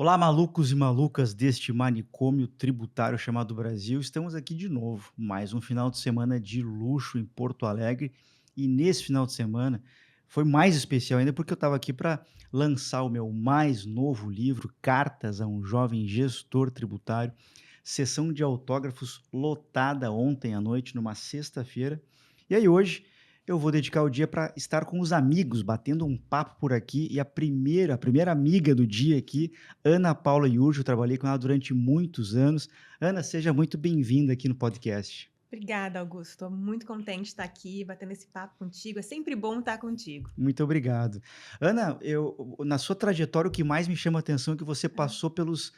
Olá, malucos e malucas deste manicômio tributário chamado Brasil. Estamos aqui de novo, mais um final de semana de luxo em Porto Alegre. E nesse final de semana foi mais especial ainda porque eu estava aqui para lançar o meu mais novo livro, Cartas a um Jovem Gestor Tributário. Sessão de autógrafos lotada ontem à noite, numa sexta-feira. E aí hoje eu vou dedicar o dia para estar com os amigos, batendo um papo por aqui. E a primeira amiga do dia aqui, Ana Paula Iurjo, trabalhei com ela durante muitos anos. Ana, seja muito bem-vinda aqui no podcast. Obrigada, Augusto. Estou muito contente de estar aqui, batendo esse papo contigo. É sempre bom estar contigo. Muito obrigado. Ana, na sua trajetória, o que mais me chama a atenção é que você passou pelos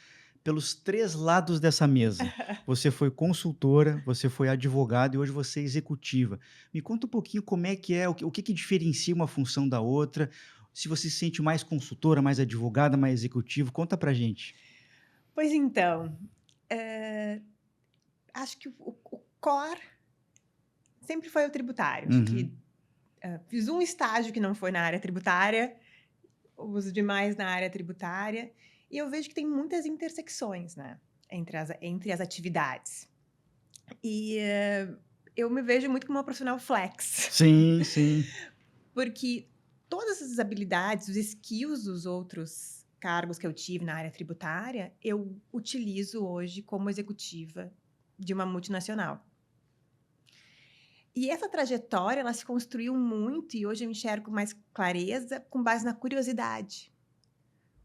três lados dessa mesa. Você foi consultora, você foi advogada e hoje você é executiva. Me conta um pouquinho como é que é, o que diferencia uma função da outra, se você se sente mais consultora, mais advogada, mais executivo, conta pra gente. Pois então, eh, acho que o core sempre foi o tributário. Acho que Uhum, fiz um estágio que não foi na área tributária, os demais na área tributária, e eu vejo que tem muitas intersecções, né, entre as atividades. E eu me vejo muito como uma profissional flex. sim, sim. Porque todas essas habilidades, os skills dos outros cargos que eu tive na área tributária, eu utilizo hoje como executiva de uma multinacional. E essa trajetória, ela se construiu muito e hoje eu enxergo com mais clareza com base na curiosidade.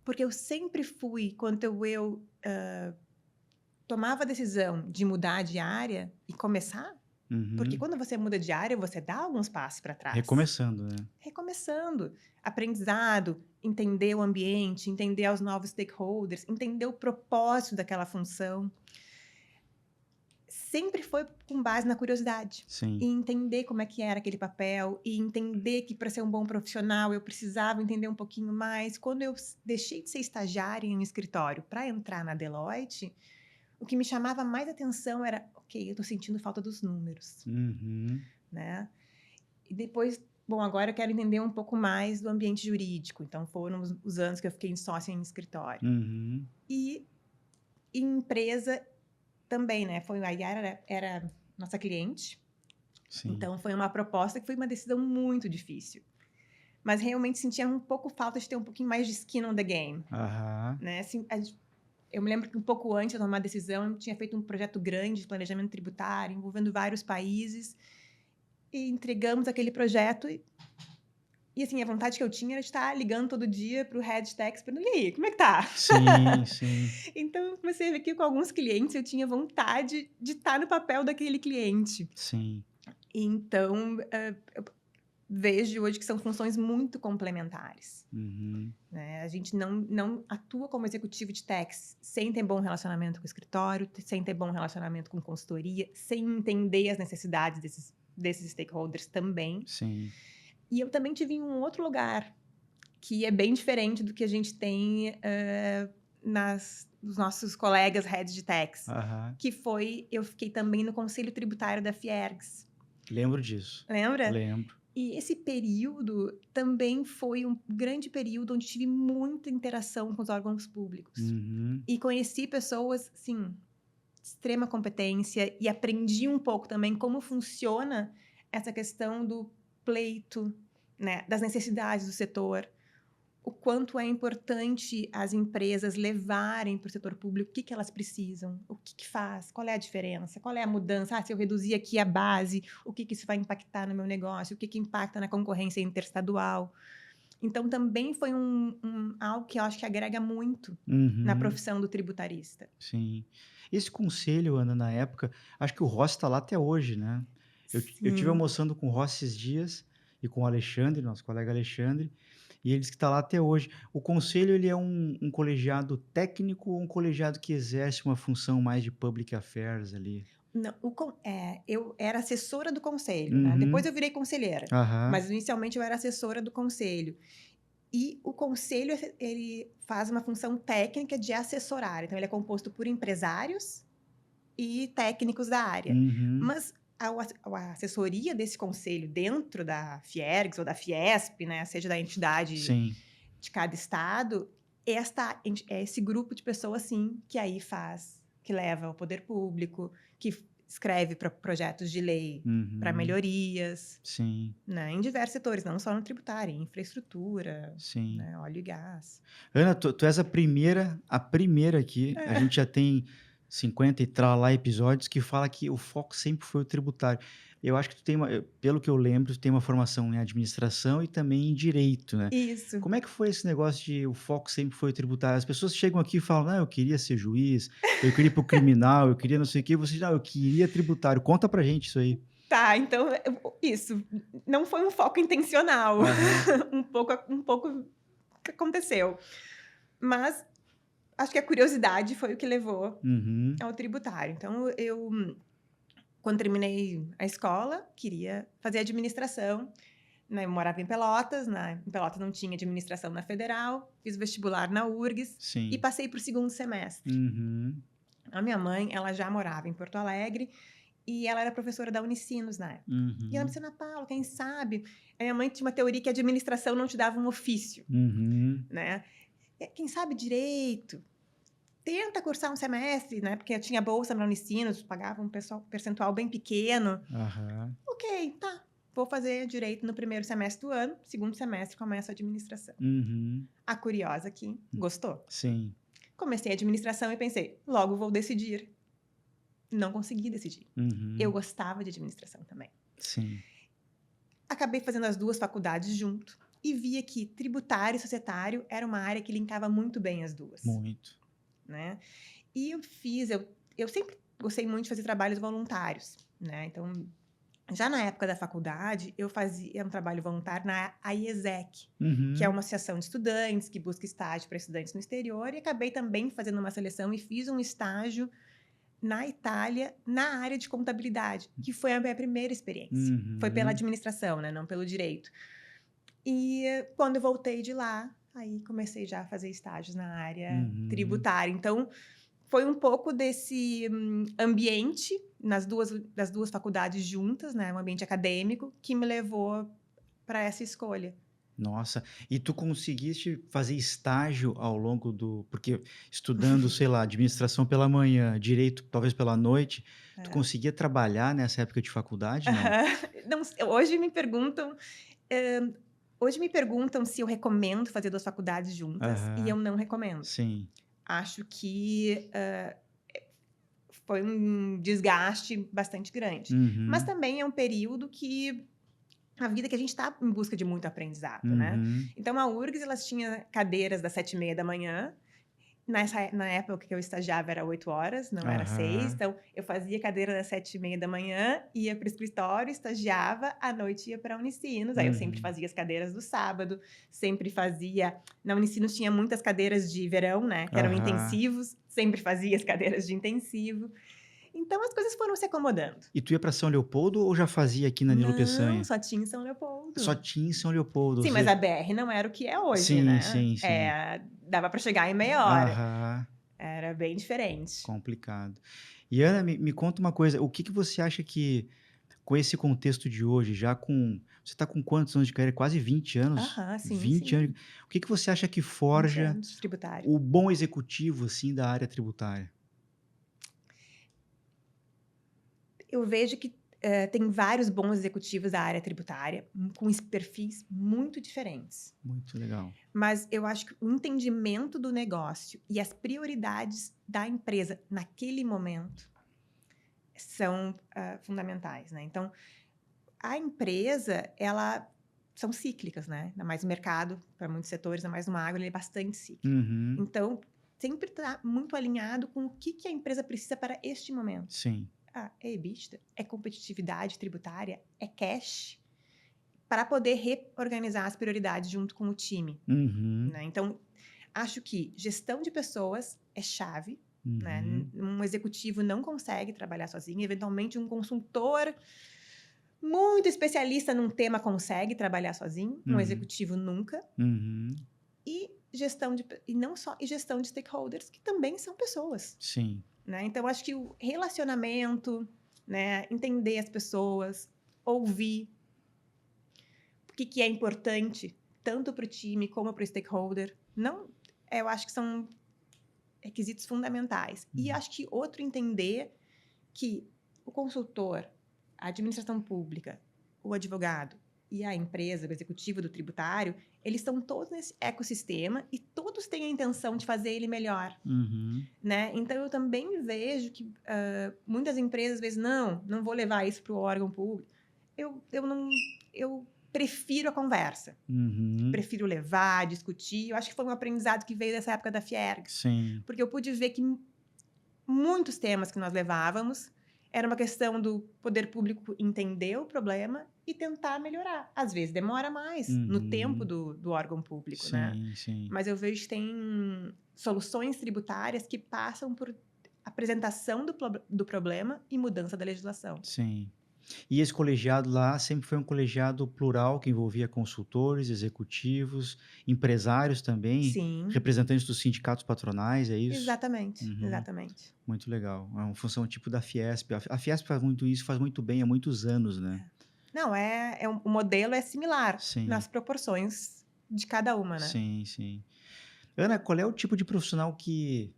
Porque eu sempre fui, quando tomava a decisão de mudar de área e começar, porque Uhum. quando você muda de área, você dá alguns passos para trás. Recomeçando, né? Recomeçando. Aprendizado, entender o ambiente, entender os novos stakeholders, entender o propósito daquela função. Sempre foi com base na curiosidade. E Sim. entender como é que era aquele papel, e entender que para ser um bom profissional eu precisava entender um pouquinho mais. Quando eu deixei de ser estagiária em um escritório para entrar na Deloitte, o que me chamava mais atenção era, ok, eu estou sentindo falta dos números, Uhum, né? E depois, bom, agora eu quero entender um pouco mais do ambiente jurídico. Então, foram os anos que eu fiquei em sócia em escritório. uhum. E em empresa também, né? A Yara era nossa cliente. Sim. Então, foi uma proposta que foi uma decisão muito difícil. Mas realmente sentia um pouco falta de ter um pouquinho mais de skin on the game, Aham. né? Assim, eu me lembro que um pouco antes de tomar a decisão, eu tinha feito um projeto grande de planejamento tributário, envolvendo vários países, e entregamos aquele projeto e assim, a vontade que eu tinha era de estar ligando todo dia para o Head Tax, perguntando: "E aí, como é que tá?". Sim, sim, Então eu comecei a ver que com alguns clientes eu tinha vontade de estar no papel daquele cliente. sim. Então, eu vejo hoje que são funções muito complementares, Uhum. né. A gente não atua como executivo de tax sem ter bom relacionamento com o escritório, sem ter bom relacionamento com consultoria, sem entender as necessidades desses stakeholders também. Sim. E eu também tive em um outro lugar, que é bem diferente do que a gente tem, nos nossos colegas heads de tax, Aham. eu fiquei também no conselho tributário da Fiergs, Lembro disso. lembra? Lembro. E esse período também foi um grande período onde tive muita interação com os órgãos públicos. Uhum. E conheci pessoas, sim, de extrema competência e aprendi um pouco também como funciona essa questão do pleito, né, das necessidades do setor. O quanto é importante as empresas levarem para o setor público o que que elas precisam, o que que faz, qual é a diferença, qual é a mudança. Se eu reduzir aqui a base, o que que isso vai impactar no meu negócio, o que que impacta na concorrência interestadual. Então também foi algo que eu acho que agrega muito na Uhum. profissão do tributarista. Sim. Esse conselho, Ana, na época, acho que o Ross está lá até hoje, né. Eu tive Sim. almoçando com o Ross esses dias e com o Alexandre, nosso colega Alexandre, e ele disse que está lá até hoje. O conselho, ele é um colegiado técnico ou um colegiado que exerce uma função mais de public affairs ali? Não, eu era assessora do conselho, né, depois Uhum. eu virei conselheira, Aham. mas inicialmente eu era assessora do conselho. E o conselho, ele faz uma função técnica de assessorar, então ele é composto por empresários e técnicos da área. Uhum. Mas a assessoria desse conselho dentro da Fiergs ou da Fiesp, né, seja da entidade Sim. de cada estado, é esse grupo de pessoas, sim, que aí que leva ao poder público, que escreve para projetos de lei, para Uhum. melhorias, Sim, né, em diversos setores, não só no tributário, em infraestrutura, sim. né, óleo e gás. Ana, tu és a primeira aqui, a gente já tem 50 e lá episódios que fala que o foco sempre foi o tributário. Eu acho que tu tem pelo que eu lembro, tu tem uma formação em administração e também em direito, né. Isso. Como é que foi esse negócio de o foco sempre foi o tributário? As pessoas chegam aqui e falam: "Ah, eu queria ser juiz, eu queria ir para o criminal, eu queria não sei o quê", você: "Não, eu queria tributário". Conta pra gente isso aí. Tá, então, isso, não foi um foco intencional, Aham. um pouco que aconteceu, mas acho que a curiosidade foi o que levou Uhum. ao tributário. Então eu, quando terminei a escola, queria fazer administração, né, eu morava em Pelotas, em Pelotas não tinha administração na Federal, fiz vestibular na URGS e Sim. passei para o segundo semestre. Uhum. A minha mãe, ela já morava em Porto Alegre e ela era professora da Unicinos na época. E ela me Uhum. disse: "Ana Paula, quem sabe?" A minha mãe tinha uma teoria que a administração não te dava um ofício, Uhum. né. Quem sabe direito, tenta cursar um semestre, né, porque eu tinha bolsa na Unicinos, pagava um percentual bem pequeno. Aham. Ok, tá, vou fazer direito no primeiro semestre do ano, segundo semestre começo a administração. Uhum. A curiosa aqui gostou. Sim. Comecei a administração e pensei: "Logo vou decidir". Não consegui decidir. Eu Uhum. gostava de administração também. Sim. Acabei fazendo as 2 faculdades junto e via que tributário e societário era uma área que linkava muito bem as 2, Muito. né. E eu sempre gostei muito de fazer trabalhos voluntários, né, então, já na época da faculdade, eu fazia um trabalho voluntário na AIESEC, que é Uhum. uma associação de estudantes que busca estágio para estudantes no exterior, e acabei também fazendo uma seleção e fiz um estágio na Itália, na área de contabilidade, que foi a minha primeira experiência. Foi pela Uhum. administração, né, não pelo direito. E quando eu voltei de lá, aí comecei já a fazer estágios na área Uhum. tributária. Então, foi um pouco desse, ambiente das 2 faculdades juntas, né, um ambiente acadêmico, que me levou para essa escolha. Nossa, e tu conseguiste fazer estágio ao longo porque estudando, sei lá, administração pela manhã, direito talvez pela noite, tu É. conseguia trabalhar nessa época de faculdade, não? Aham. Não s hã, hoje me perguntam se eu recomendo fazer 2 faculdades juntas, e eu Aham. não recomendo. Sim. Acho que, foi um desgaste bastante grande. Mas Uhum. também é um período que a vida que a gente está em busca de muito aprendizado, né. Uhum. Então a URGS, elas tinha cadeiras das 7h30 na época que eu estagiava era 8 horas, não era 6, Aham. então eu fazia cadeira das 7h30, ia para o escritório, estagiava, à noite ia para a Unicinos, aí eu sempre Uhum. fazia as cadeiras do sábado, sempre fazia na Unicinos tinha muitas cadeiras de verão, né, que eram Aham. intensivos, sempre fazia as cadeiras de intensivo. Então as coisas foram se acomodando. E tu ia para São Leopoldo ou já fazia aqui na Nilo Não, Peçanha? só tinha em São Só Leopoldo. tinha em São Leopoldo, ou Sim, mas seja a BR não era o que é hoje, sim, né. sim, sim. Dava para chegar em meia hora, Aham. era bem diferente. Complicado. E Ana, me conta uma coisa, o que que você acha que, com esse contexto de hoje, já com você está com quantos anos de carreira? Quase 20 anos? Aham, sim, 20 anos. sim. O que que você acha que 20 forja anos de tributário. o bom executivo, assim, da área tributária? Eu vejo que, tem vários bons executivos da área tributária, com perfis muito diferentes. Muito legal. Mas eu acho que o entendimento do negócio e as prioridades da empresa naquele momento são, fundamentais, né. Então, a empresa, ela são cíclicas, né, ainda mais o mercado, para muitos setores, ainda mais no agro, ele é bastante cíclico. Uhum. Então, sempre está muito alinhado com o que que a empresa precisa para este momento. Sim. É EBITDA? É competitividade tributária? É cash? Para poder reorganizar as prioridades junto com o time, Uhum. né. Então, acho que gestão de pessoas é chave, né. Uhum. Um executivo não consegue trabalhar sozinho, eventualmente um consultor muito especialista num tema consegue trabalhar sozinho, um Uhum. executivo nunca. Uhum. E não só e gestão de stakeholders, que também são pessoas, Sim. né. Então acho que o relacionamento, né, entender as pessoas, ouvir o que que é importante, tanto para o time como para o stakeholder, não eu acho que são requisitos fundamentais. E acho que outro entender que o consultor, a administração pública, o advogado e a empresa, o executivo do tributário, eles estão todos nesse ecossistema e todos têm a intenção de fazer ele melhor, Uhum. né? Então, eu também vejo que muitas empresas, às vezes, não vou levar isso para o órgão público. Eu prefiro a conversa. Uhum. Prefiro levar, discutir. Eu acho que foi um aprendizado que veio dessa época da Fiergs. Sim. Porque eu pude ver que muitos temas que nós levávamos era uma questão do poder público entender o problema e tentar melhorar. Às vezes demora mais no tempo Uhum. do órgão público, né? Sim, sim. Mas eu vejo que tem soluções tributárias que passam por apresentação do problema e mudança da legislação. Sim. E esse colegiado lá sempre foi um colegiado plural que envolvia consultores, executivos, empresários também, Sim, representantes dos sindicatos patronais, é isso? exatamente, Uhum. exatamente. Muito legal. É uma função tipo da Fiesp. A Fiesp faz muito isso, faz muito bem há muitos anos, né? Não, o modelo é similar Sim, nas proporções de cada uma, né? sim, sim. Ana, qual é o tipo de profissional que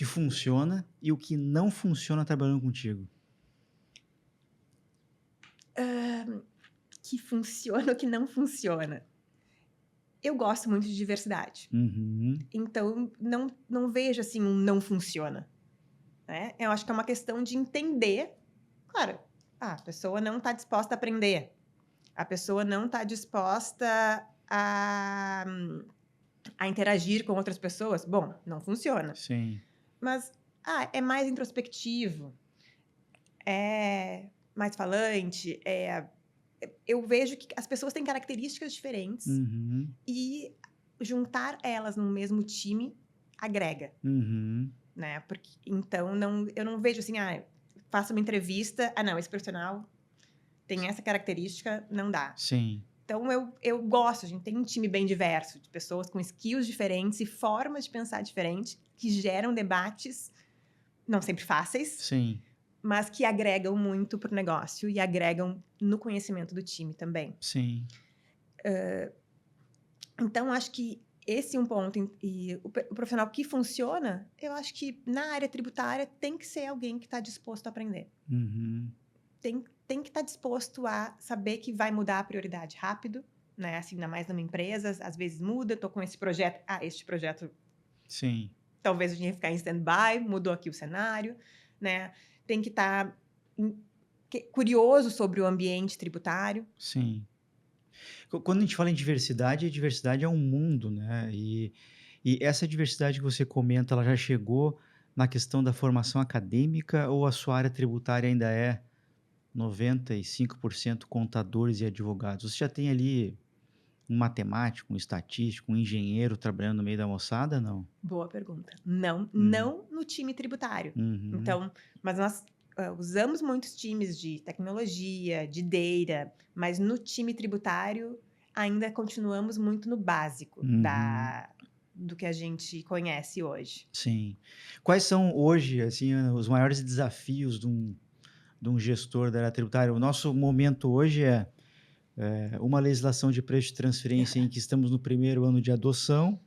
funciona e o que não funciona trabalhando contigo? Que funciona ou que não funciona. Eu gosto muito de diversidade. Uhum. Então, não vejo assim um não funciona. Né? Eu acho que é uma questão de entender. Claro, a pessoa não está disposta a aprender. A pessoa não está disposta a interagir com outras pessoas. Bom, não funciona. Sim, Mas, é mais introspectivo. É mais falante. Eu vejo que as pessoas têm características diferentes uhum, e juntar elas no mesmo time agrega, uhum, né? Porque então eu não vejo assim, faço uma entrevista, não, esse profissional tem essa característica, não dá. sim, Então eu gosto, a gente tem um time bem diverso, de pessoas com skills diferentes e formas de pensar diferentes, que geram debates não sempre fáceis, sim, mas que agregam muito para o negócio e agregam no conhecimento do time também. sim, Então, acho que esse é um ponto. E o profissional que funciona, eu acho que na área tributária tem que ser alguém que está disposto a aprender. uhum, Tem que estar disposto a saber que vai mudar a prioridade rápido, né? Assim, ainda mais numa empresa, às vezes muda, estou com esse projeto. Este projeto sim, talvez a gente ia ficar em stand-by, mudou aqui o cenário, né? Tem que estar curioso sobre o ambiente tributário. sim. Quando a gente fala em diversidade, a diversidade é um mundo, né? E essa diversidade que você comenta, ela já chegou na questão da formação acadêmica ou a sua área tributária ainda é 95% contadores e advogados? Você já tem ali um matemático, um estatístico, um engenheiro trabalhando no meio da moçada, não? Boa pergunta. Não, Hum, não no time tributário. uhum, Então, mas nós usamos muitos times de tecnologia, de data, mas no time tributário ainda continuamos muito no básico uhum, do que a gente conhece hoje. sim. Quais são hoje, assim, Ana, os maiores desafios de um gestor da área tributária? O nosso momento hoje é uma legislação de preço de transferência em que estamos no primeiro ano de adoção.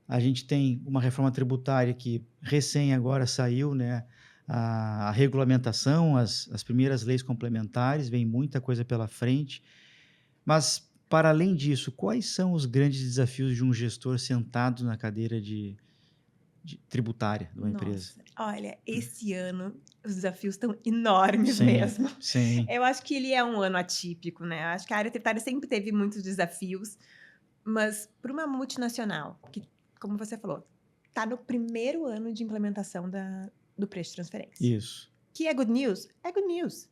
A gente tem uma reforma tributária que recém agora saiu, né? A regulamentação, as primeiras leis complementares, vem muita coisa pela frente. Mas, para além disso, quais são os grandes desafios de um gestor sentado na cadeira de tributária de uma empresa? Nossa, olha, esse ano os desafios estão enormes Sim, mesmo. sim. Eu acho que ele é um ano atípico, né? Acho que a área tributária sempre teve muitos desafios, mas para uma multinacional, que, como você falou, está no primeiro ano de implementação do preço de transferência. Isso. Que é good news? É good news.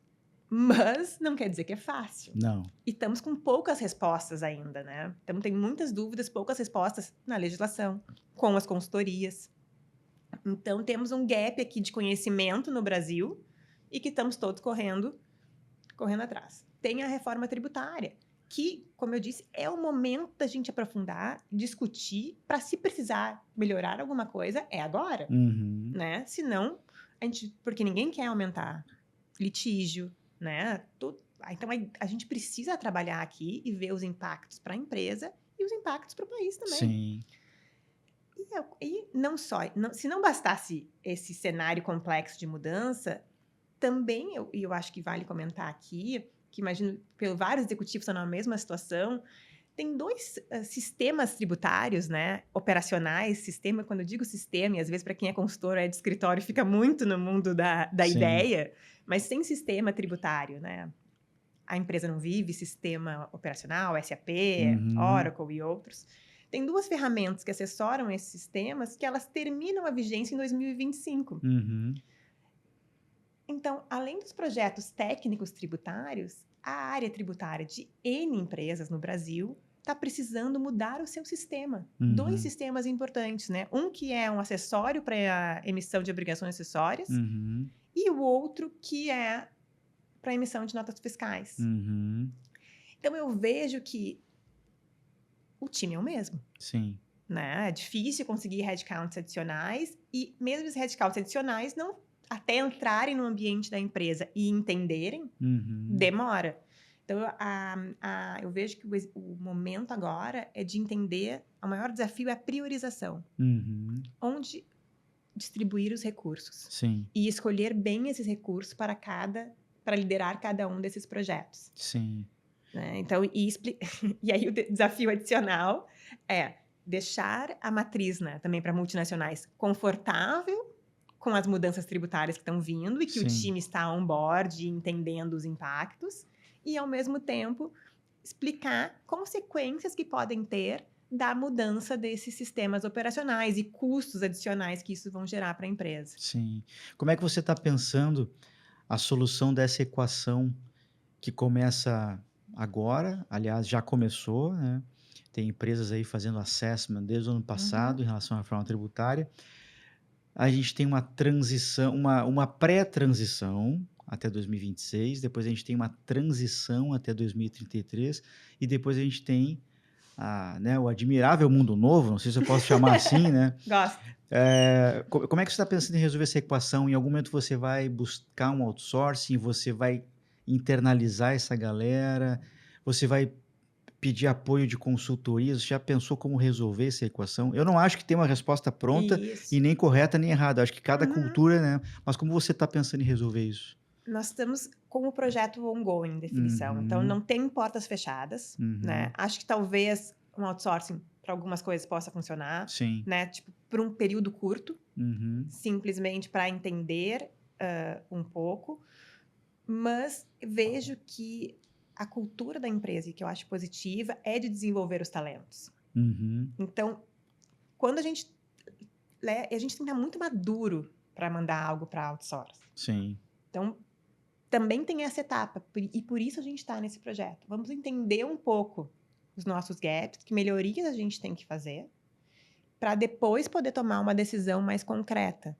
Mas não quer dizer que é fácil. Não. E estamos com poucas respostas ainda, né? Então, tem muitas dúvidas, poucas respostas na legislação, com as consultorias. Então, temos um gap aqui de conhecimento no Brasil e que estamos todos correndo atrás. Tem a reforma tributária, que, como eu disse, é o momento da gente aprofundar, discutir, para se precisar melhorar alguma coisa, é agora, Uhum. né? Senão, porque ninguém quer aumentar litígio, né? Então, a gente precisa trabalhar aqui e ver os impactos para a empresa e os impactos para o país também. Sim. E não só, se não bastasse esse cenário complexo de mudança, também eu acho que vale comentar aqui, que imagino pelo vários executivos estão na mesma situação, tem 2 sistemas tributários, né, operacionais, sistema, quando eu digo sistema, e às vezes para quem é consultor, é de escritório, fica muito no mundo da Sim. ideia, mas sem sistema tributário, né. A empresa não vive sistema operacional, SAP, Uhum. Oracle e outros. Tem 2 ferramentas que assessoram esses sistemas que elas terminam a vigência em 2025. Uhum. Então, além dos projetos técnicos tributários, a área tributária de N empresas no Brasil está precisando mudar o seu sistema. 2 Uhum. sistemas importantes, né? Um que é um acessório para a emissão de obrigações acessórias Uhum. e o outro que é para a emissão de notas fiscais. Uhum. Então, eu vejo que o time é o mesmo. Sim. Né? É difícil conseguir headcounts adicionais e mesmo os headcounts adicionais não até entrarem no ambiente da empresa e entenderem, Uhum. demora. Então, eu vejo que o momento agora é de entender, o maior desafio é a priorização, Uhum. onde distribuir os recursos Sim. e escolher bem esses recursos para liderar cada um desses projetos. Sim. Né? Então, e aí o desafio adicional é deixar a matriz, né, também para multinacionais confortável com as mudanças tributárias que estão vindo e que o Sim. time está on board, entendendo os impactos, e ao mesmo tempo explicar consequências que podem ter da mudança desses sistemas operacionais e custos adicionais que isso vão gerar para a empresa. Sim. Como é que você está pensando a solução dessa equação que começa agora, aliás, já começou, né? Tem empresas aí fazendo assessment desde o ano passado Uhum. em relação à reforma tributária. A gente tem uma transição, uma pré-transição até 2026, depois a gente tem uma transição até 2033 e depois a gente tem né, o admirável mundo novo, não sei se eu posso chamar assim, né? Gosto. Como é que você está pensando em resolver essa equação? Em algum momento você vai buscar um outsourcing, você vai internalizar essa galera, você vai pedir apoio de consultorias, você já pensou como resolver essa equação? Eu não acho que tem uma resposta pronta e Isso. nem correta nem errada, acho que cada Uhum. cultura, né? Mas como você está pensando em resolver isso? Nós estamos com o projeto ongoing, definição. Então, Uhum, não tem portas fechadas, né? uhum, Acho que talvez um outsourcing para algumas coisas possa funcionar, sim, né? Tipo, por um período curto, uhum, simplesmente para entender um pouco. Mas vejo que a cultura da empresa, e que eu acho positiva, é de desenvolver os talentos. uhum, Então, quando a gente tem que estar muito maduro para mandar algo para outsourcing. sim, Então, também tem essa etapa, e por isso a gente está nesse projeto. Vamos entender um pouco os nossos gaps, que melhorias a gente tem que fazer, para depois poder tomar uma decisão mais concreta.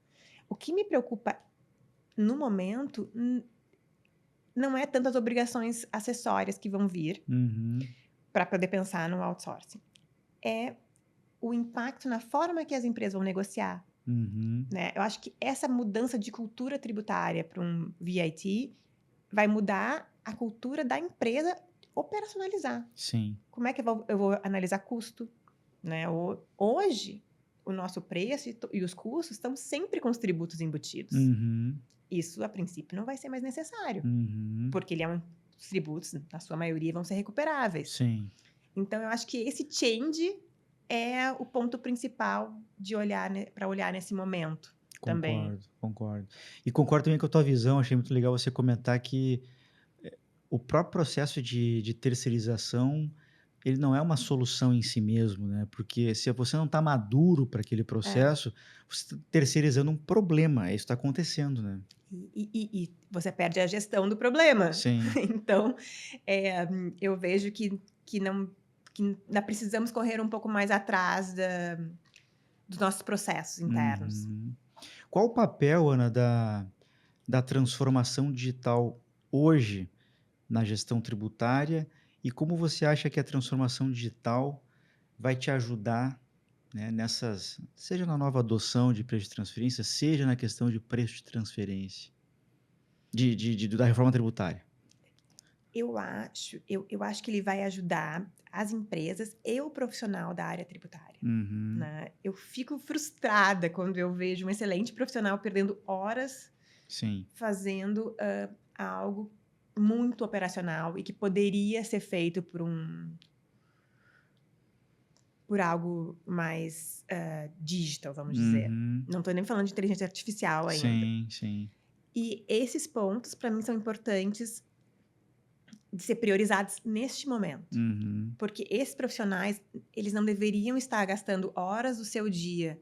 O que me preocupa no momento não é tanto as obrigações acessórias que vão vir uhum, para poder pensar no outsourcing. É o impacto na forma que as empresas vão negociar. uhum, Né? Eu acho que essa mudança de cultura tributária para um VIT vai mudar a cultura da empresa operacionalizar. sim, Como é que eu vou analisar custo? Né? Hoje, o nosso preço e os custos estão sempre com os tributos embutidos. uhum, Isso, a princípio, não vai ser mais necessário, uhum, porque os tributos, na sua maioria, vão ser recuperáveis. sim. Então, eu acho que esse change é o ponto principal de olhar, né, para olhar nesse momento também. Concordo, concordo. E concordo também com a tua visão, achei muito legal você comentar que o próprio processo de terceirização, ele não é uma solução em si mesmo, né, porque se você não está maduro para aquele É. processo, você está terceirizando um problema, é isso que está acontecendo, né. E você perde a gestão do problema. Sim. Então, eu vejo que ainda precisamos correr um pouco mais atrás dos nossos processos internos. Uhum. Qual o papel, Ana, da transformação digital hoje na gestão tributária e como você acha que a transformação digital vai te ajudar, né, nessas seja na nova adoção de preço de transferência, seja na questão de preço de transferência, da reforma tributária? Eu acho que ele vai ajudar as empresas e o profissional da área tributária, Uhum. né. Eu fico frustrada quando eu vejo um excelente profissional perdendo horas Sim. fazendo, algo muito operacional e que poderia ser feito por algo mais, digital, vamos dizer. Uhum. Não estou nem falando de inteligência artificial ainda. Sim, sim. E esses pontos, para mim, são importantes de ser priorizados neste momento, Uhum. porque esses profissionais, eles não deveriam estar gastando horas do seu dia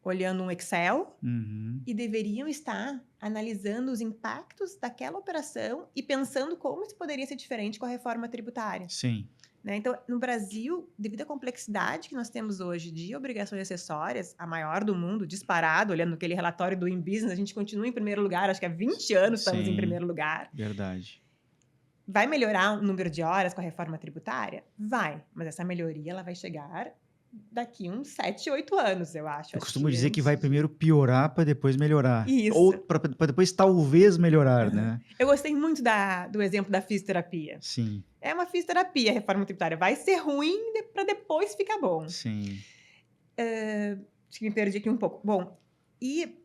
olhando um Excel Uhum. e deveriam estar analisando os impactos daquela operação e pensando como isso poderia ser diferente com a reforma tributária, Sim. né. Então, no Brasil, devido à complexidade que nós temos hoje de obrigações acessórias, a maior do mundo, disparado, olhando aquele relatório do InBusiness, a gente continua em primeiro lugar, acho que há 20 anos estamos em Sim. primeiro lugar. Verdade. Vai melhorar o número de horas com a reforma tributária? Vai, mas essa melhoria ela vai chegar daqui uns 7, 8 anos, eu acho. Eu Acho costumo que dizer que antes vai de primeiro piorar para depois melhorar. Ou isso. para depois talvez melhorar, Aham. né. Eu gostei muito do exemplo da fisioterapia. Sim, É uma fisioterapia a reforma tributária, vai ser ruim para depois ficar bom. sim. Acho que me perdi aqui um pouco. Bom, e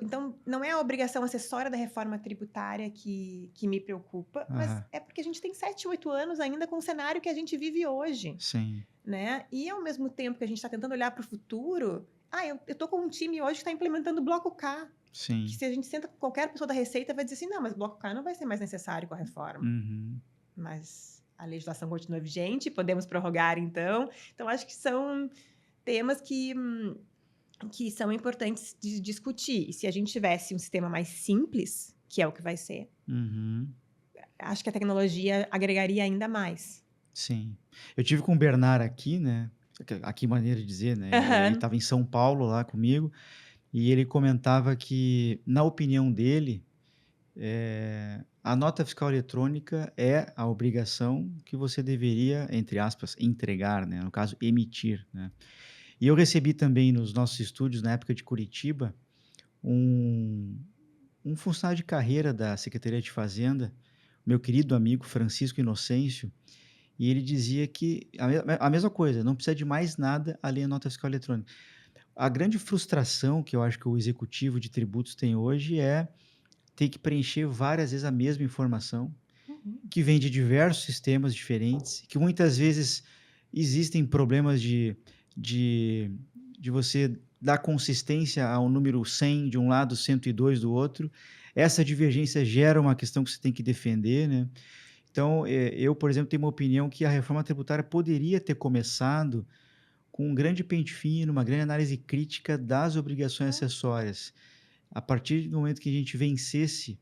então não é a obrigação acessória da reforma tributária que me preocupa, mas Aham. é porque a gente tem 7, 8 anos ainda com o cenário que a gente vive hoje. Sim, Né, e ao mesmo tempo que a gente está tentando olhar para o futuro, eu tô com um time hoje que está implementando o bloco K, que sim. se a gente senta com qualquer pessoa da Receita vai dizer assim: "Não, mas o bloco K não vai ser mais necessário com a reforma". Uhum. Mas a legislação continua vigente, podemos prorrogar então. Então acho que são temas que são importantes de discutir. E se a gente tivesse um sistema mais simples, que é o que vai ser, Uhum. acho que a tecnologia agregaria ainda mais. Sim. Eu tive com o Bernard aqui, né, aqui maneira de dizer, né, ele Aham. estava em São Paulo lá comigo, e ele comentava que, na opinião dele, a nota fiscal eletrônica é a obrigação que você deveria, entre aspas, entregar, né, no caso emitir, né. E eu recebi também nos nossos estúdios, na época de Curitiba, um funcionário de carreira da Secretaria de Fazenda, meu querido amigo Francisco Inocêncio, e ele dizia que a mesma coisa, não precisa de mais nada além da nota fiscal eletrônica. A grande frustração que eu acho que o executivo de tributos tem hoje é ter que preencher várias vezes a mesma informação, Uhum. que vem de diversos sistemas diferentes, que muitas vezes existem problemas de de você dar consistência ao número 100 de um lado, 102 do outro. Essa divergência gera uma questão que você tem que defender, né. Então, eu, por exemplo, tenho uma opinião que a reforma tributária poderia ter começado com um grande pente fino, uma grande análise crítica das obrigações Ah, acessórias. A partir do momento que a gente vencesse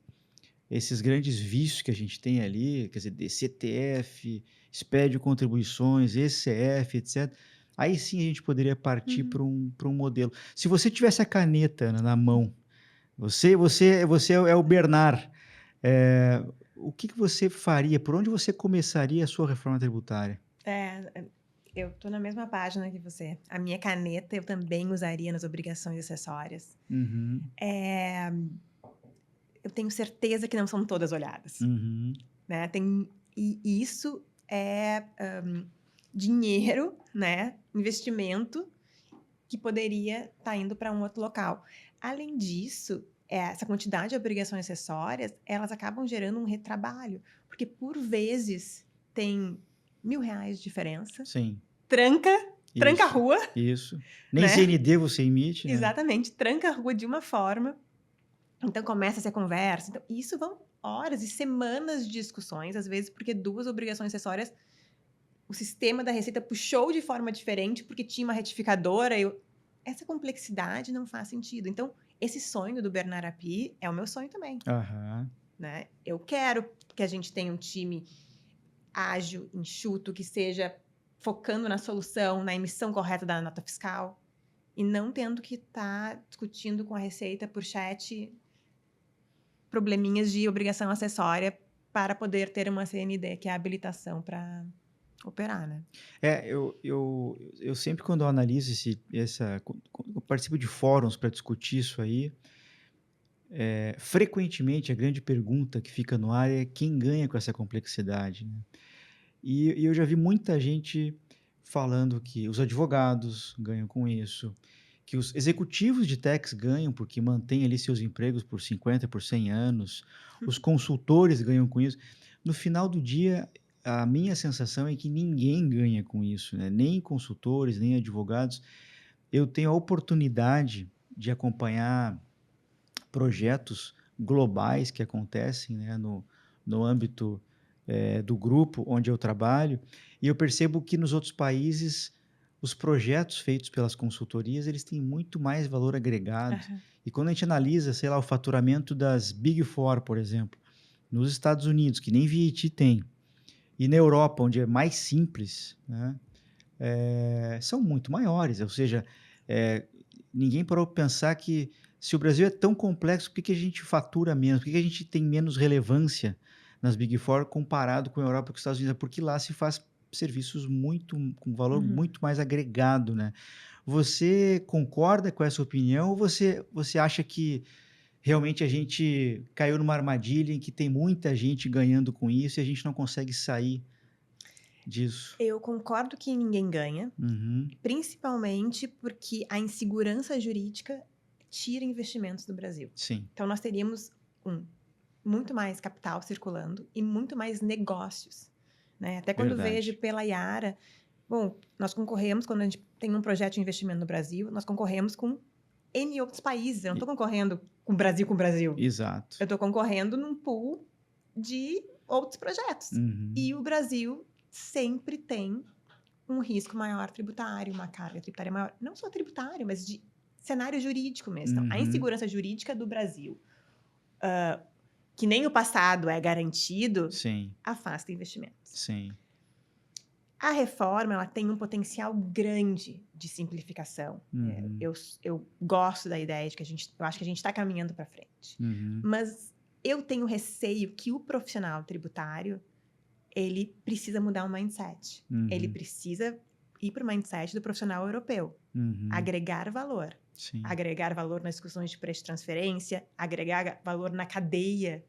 esses grandes vícios que a gente tem ali, quer dizer, CTF, SPED contribuições, ECF, etc. Aí sim a gente poderia partir uhum. para um modelo. Se você tivesse a caneta, Ana, na mão, você é o Bernard, o que que você faria? Por onde você começaria a sua reforma tributária? É, eu tô na mesma página que você. A minha caneta eu também usaria nas obrigações acessórias. Uhum, Eh, eu tenho certeza que não são todas olhadas, uhum, né, e isso é, dinheiro, né, investimento que poderia estar indo para um outro local. Além disso, essa quantidade de obrigações acessórias, elas acabam gerando um retrabalho, porque por vezes tem R$ 1.000 de diferença, sim, tranca tranca a isso, rua, isso. Nem né. CND você emite, né? Exatamente, tranca a rua de uma forma, então começa essa conversa, então isso vão horas e semanas de discussões, às vezes porque 2 obrigações acessórias, o sistema da Receita puxou de forma diferente, porque tinha uma retificadora, essa complexidade não faz sentido. Então, esse sonho do Bernard Api é o meu sonho também, Aham. né. Eu quero que a gente tenha um time ágil, enxuto, que seja focando na solução, na emissão correta da nota fiscal. E não tendo que estar discutindo com a Receita por chat probleminhas de obrigação acessória para poder ter uma CND, que é a habilitação para operar, né. Eu sempre quando eu analiso esse essa quan quan eu participo de fóruns para discutir isso aí, frequentemente, a grande pergunta que fica no ar é quem ganha com essa complexidade, né? E eu já vi muita gente falando que os advogados ganham com isso, que os executivos de techs ganham porque mantêm ali seus empregos por 50, por 100 anos, os consultores ganham com isso. No final do dia, a minha sensação é que ninguém ganha com isso, né? Nem consultores, nem advogados. Eu tenho a oportunidade de acompanhar projetos globais que acontecem, né, no âmbito do grupo onde eu trabalho, e eu percebo que nos outros países os projetos feitos pelas consultorias eles têm muito mais valor agregado. Aham. E quando a gente analisa, sei lá, o faturamento das Big Four, por exemplo, nos Estados Unidos, que nem VAT tem, e na Europa, onde é mais simples, né, são muito maiores. Ou seja, eh, ninguém parou para pensar que se o Brasil é tão complexo, por que que a gente fatura menos? Por que que a gente tem menos relevância nas Big Four comparado com a Europa e com os Estados Unidos? É porque lá se faz serviços muito com valor Uhum. muito mais agregado, né? Você concorda com essa opinião ou você acha que realmente a gente caiu numa armadilha em que tem muita gente ganhando com isso e a gente não consegue sair disso? Eu concordo que ninguém ganha, Uhum. principalmente porque a insegurança jurídica tira investimentos do Brasil. Sim, Então nós teríamos, muito mais capital circulando e muito mais negócios, né. Até quando vejo verdade. pela Yara, bom, nós concorremos quando a gente tem um projeto de investimento no Brasil, nós concorremos com N outros países, eu não E estou concorrendo com o Brasil, eu exato. estou concorrendo num pool de outros projetos. Uhum. E o Brasil sempre tem um risco maior tributário, uma carga tributária maior, não só tributário, mas de cenário jurídico mesmo. Então, a Uhum. insegurança jurídica do Brasil, que nem o passado é garantido, Sim, afasta investimentos. sim. A reforma, ela tem um potencial grande de simplificação. Uhum. Eu gosto da ideia de que eu acho que a gente está caminhando para frente. Uhum. Mas eu tenho receio que o profissional tributário, ele precisa mudar o mindset. Ele Uhum. precisa ir para o mindset do profissional europeu. Uhum. Agregar valor. Sim. Agregar valor nas discussões de preço de transferência, agregar valor na cadeia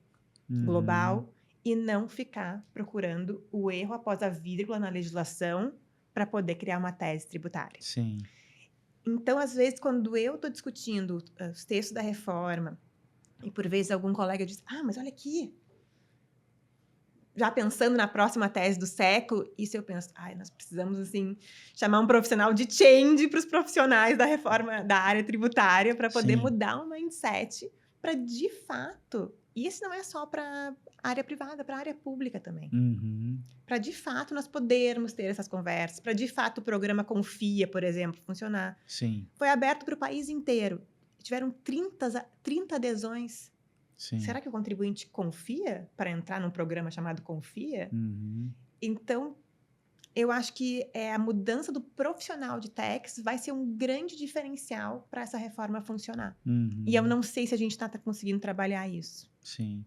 Uhum. global e não ficar procurando o erro após a vírgula na legislação para poder criar uma tese tributária. Sim. Então, às vezes, quando eu estou discutindo os textos da reforma e por vezes algum colega diz: "Ah, mas olha aqui", já pensando na próxima tese do século, isso eu penso: "Ai, nós precisamos, assim, chamar um profissional de change para os profissionais da reforma da área tributária para poder Sim. mudar o mindset para, de fato", e isso não é só para área privada, para área pública também. Uhum. Para, de fato, nós podermos ter essas conversas, para, de fato, o programa Confia, por exemplo, funcionar. Sim. Foi aberto para o país inteiro. Tiveram 30 adesões. Sim. Será que o contribuinte confia para entrar num programa chamado Confia? Uhum. Então, eu acho que a mudança do profissional de techs vai ser um grande diferencial para essa reforma funcionar. E eu Uhum. não sei se a gente está conseguindo trabalhar isso. Sim.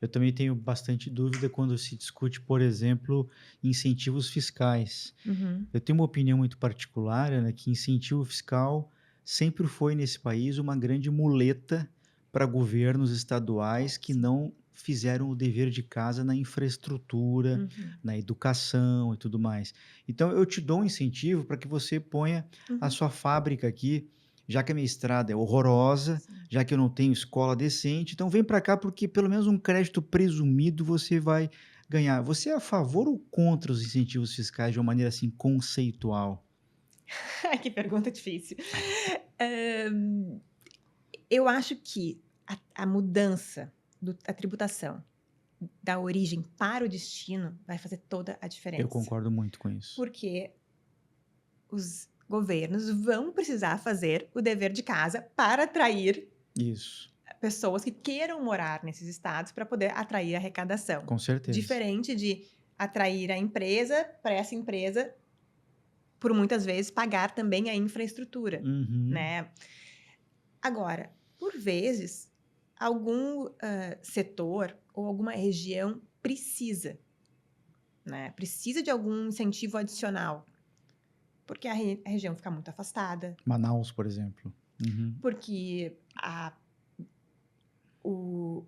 Eu também tenho bastante dúvida quando se discute, por exemplo, incentivos fiscais. Uhum. Eu tenho uma opinião muito particular, né, que incentivo fiscal sempre foi nesse país uma grande muleta para governos estaduais que Sim. não fizeram o dever de casa na infraestrutura, Uhum. na educação e tudo mais. Então eu te dou um incentivo para que você ponha a Uhum. sua fábrica aqui, já que a minha estrada é horrorosa, Sim. já que eu não tenho escola decente, então vem para cá porque pelo menos um crédito presumido você vai ganhar. Você é a favor ou contra os incentivos fiscais de uma maneira, assim, conceitual? Ai, que pergunta difícil. Hã, eu acho que a mudança da tributação da origem para o destino vai fazer toda a Eu diferença. concordo muito com isso. Porque os governos vão precisar fazer o dever de casa para atrair Isso, pessoas que queiram morar nesses estados para poder atrair arrecadação. com certeza. Diferente de atrair a empresa, para essa empresa, por muitas vezes, pagar também a infraestrutura, Uhum. né. Agora, por vezes, algum, setor ou alguma região precisa, né, precisa de algum incentivo adicional, porque a região fica muito afastada, Manaus, por exemplo. Uhum. porque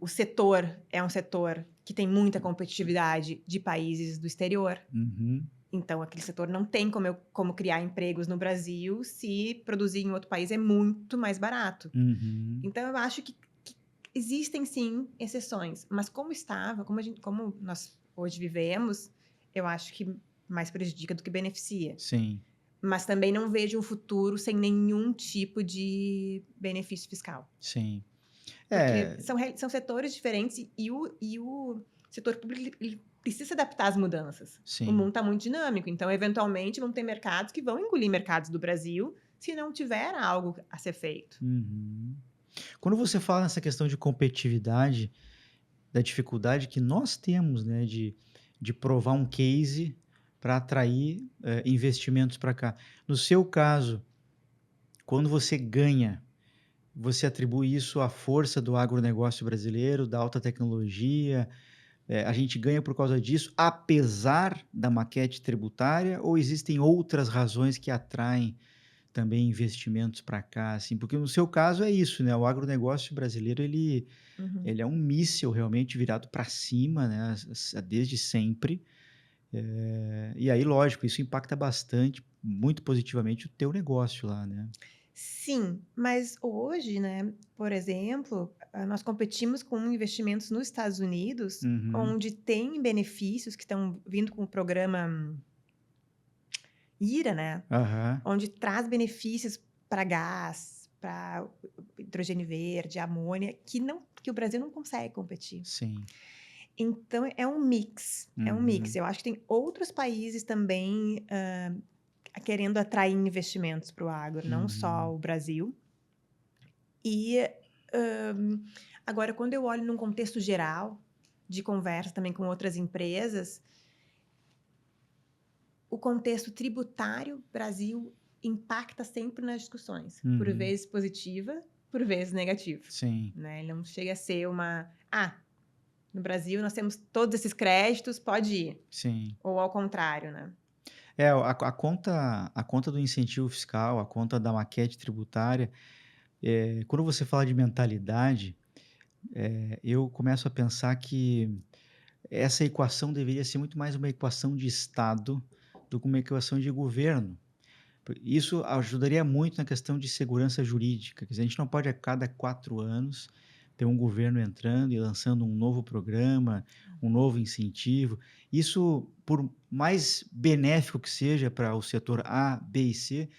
o setor é um setor que tem muita competitividade de países do exterior. Uhum. Então, aquele setor não tem como criar empregos no Brasil se produzir em outro país é muito mais barato. Uhum. Então, eu acho que existem sim exceções, mas como nós hoje vivemos, eu acho que mais prejudica do que beneficia. Sim, Mas também não vejo um futuro sem nenhum tipo de benefício fiscal. sim. Porque É, são setores diferentes e o setor público ele precisa se adaptar às mudanças. O sim. mundo está muito dinâmico, então, eventualmente, vão ter mercados que vão engolir mercados do Brasil se não tiver algo a ser feito. Uhum. Quando você fala nessa questão de competitividade, da dificuldade que nós temos, né, de provar um case para atrair investimentos para cá. No seu caso, quando você ganha, você atribui isso à força do agronegócio brasileiro, da alta tecnologia? A gente ganha por causa disso, apesar da maquete tributária, ou existem outras razões que atraem também investimentos para cá, assim? Porque no seu caso é isso, né? O agronegócio brasileiro Uhum. ele é um míssil realmente virado para cima, né? Desde sempre. E aí, lógico, isso impacta bastante, muito positivamente o teu negócio lá, né? Sim, mas hoje, né, por exemplo, nós competimos com investimentos nos Estados Unidos, Uhum. onde tem benefícios que estão vindo com o programa IRA, né, Aham. onde traz benefícios para gás, para hidrogênio verde, amônia, que o Brasil não consegue competir. Sim. Então é um mix, é um mix. Uhum. Eu acho que tem outros países também, querendo atrair investimentos para o agro, não só Uhum. o Brasil. E, hã, agora quando eu olho num contexto geral, de conversa também com outras empresas, o contexto tributário Brasil impacta sempre nas discussões, por Uhum. vezes positiva, por vezes negativo, Sim. né, ele não chega a ser uma: "Ah, no Brasil nós temos todos esses créditos, pode ir", Sim. ou ao contrário, né. A conta do incentivo fiscal, a conta da maquete tributária, quando você fala de mentalidade, eu começo a pensar que essa equação deveria ser muito mais uma equação de Estado do que uma equação de governo. Isso ajudaria muito na questão de segurança jurídica. Quer dizer, a gente não pode a cada 4 anos ter um governo entrando e lançando um novo programa, um novo incentivo. Isso, por mais benéfico que seja para o setor A, B e C,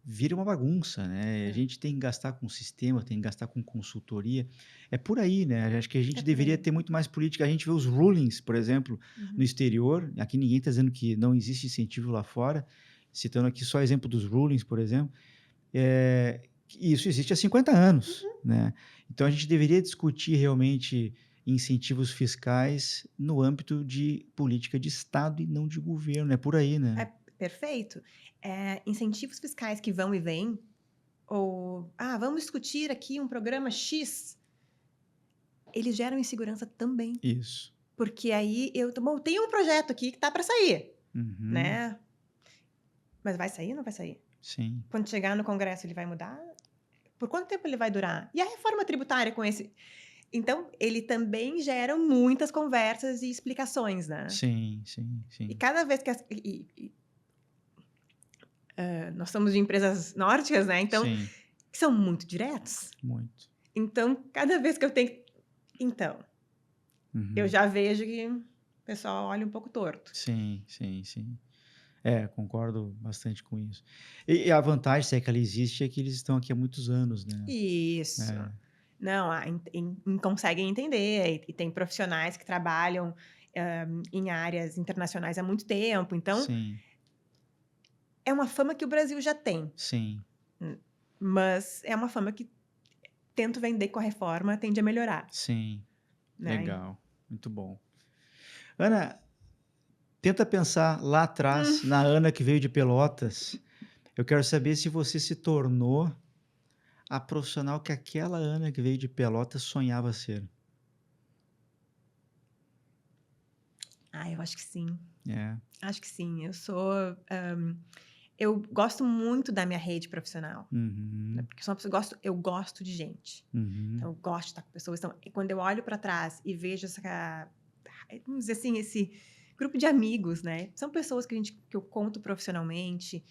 vira uma bagunça, né? A É, gente tem que gastar com sistema, tem que gastar com consultoria. É por aí, né? Acho que a é gente por deveria aí. ter muito mais política. A gente vê os rulings, por exemplo, no Uhum. exterior. Aqui ninguém está dizendo que não existe incentivo lá fora. Citando aqui só exemplo dos rulings, por exemplo. Isso existe há 50 anos, Uhum. né? Então a gente deveria discutir realmente incentivos fiscais no âmbito de política de Estado e não de governo. É por aí, É né? perfeito. Incentivos fiscais que vão e vêm, ou: "Ah, vamos discutir aqui um programa X", eles geram insegurança também, Isso. porque aí bom, tem um projeto aqui que tá para sair, Uhum. né, mas vai sair ou não vai sair? Sim. Quando chegar no congresso ele vai mudar? Por quanto tempo ele vai durar? E a reforma tributária com esse então, ele também gera muitas conversas e explicações, né. Sim, sim, E sim. cada vez que nós somos de empresas nórdicas, né, então, Sim, são muito diretos. muito. Então, cada vez que eu tenho então, eu Uhum. já vejo que o pessoal olha um pouco torto. Sim, sim, sim. Concordo bastante com isso. E a vantagem, se é que ela existe, é que eles estão aqui há muitos anos, né. Isso. É, Não, conseguem entender, e tem profissionais que trabalham, em áreas internacionais há muito tempo, então, sim, é uma fama que o Brasil já tem, sim, mas é uma fama que tento vender com a reforma tende a melhorar, sim. né. Legal, muito bom. Ana, tenta pensar lá Hum. atrás, na Ana que veio de Pelotas. Eu quero saber se você se tornou a profissional que aquela Ana que veio de Pelotas sonhava ser. Eu acho que sim. É. Acho que sim. Eu sou, Eu gosto muito da minha rede profissional, né, Uhum, porque eu sou uma pessoa eu gosto de gente. uhum, Então eu gosto de estar com pessoas. Então, e quando eu olho para trás e vejo vamos dizer assim, esse grupo de amigos, né, são pessoas que eu conto profissionalmente,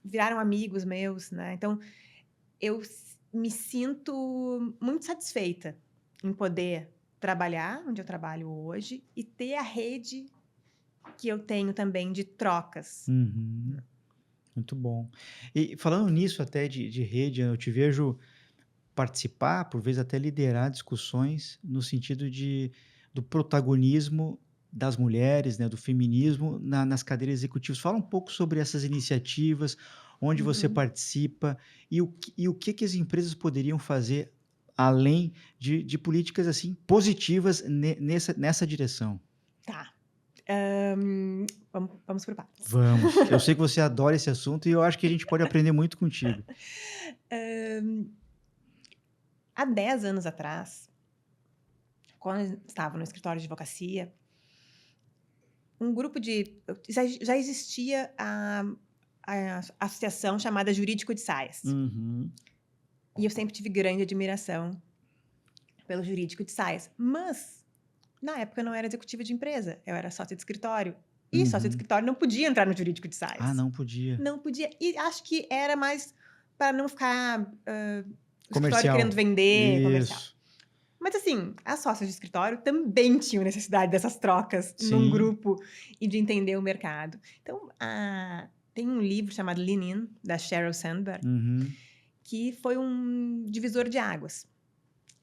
viraram amigos meus, né, então me sinto muito satisfeita em poder trabalhar onde eu trabalho hoje e ter a rede que eu tenho também de trocas. uhum. Muito bom. E falando nisso até de rede, eu te vejo participar, por vezes até liderar discussões no sentido do protagonismo das mulheres, né, do feminismo nas cadeiras executivas. Fala um pouco sobre essas iniciativas, onde você Uhum. participa e o que as empresas poderiam fazer além de políticas assim positivas nessa direção. Tá. Vamos por partes. Vamos. Eu sei que você adora esse assunto e eu acho que a gente pode aprender muito contigo. Hã, há 10 anos atrás, quando eu estava no escritório de advocacia, um grupo de já existia a associação chamada Jurídico de Saias, Uhum, e eu sempre tive grande admiração pelo Jurídico de Saias, mas na época eu não era executiva de empresa, eu era sócia de escritório, e sócia de uhum. escritório não podia entrar no Jurídico de Ah, Saias. não podia. Não podia, e acho que era mais para não ficar, o escritório querendo Comercial. vender, comercial. Isso. Mas assim, as sócias de escritório também tinham necessidade dessas trocas num Sim. grupo e de entender o mercado. Então, tem um livro chamado Lean In, da Sheryl Sandberg, Uhum, que foi um divisor de águas.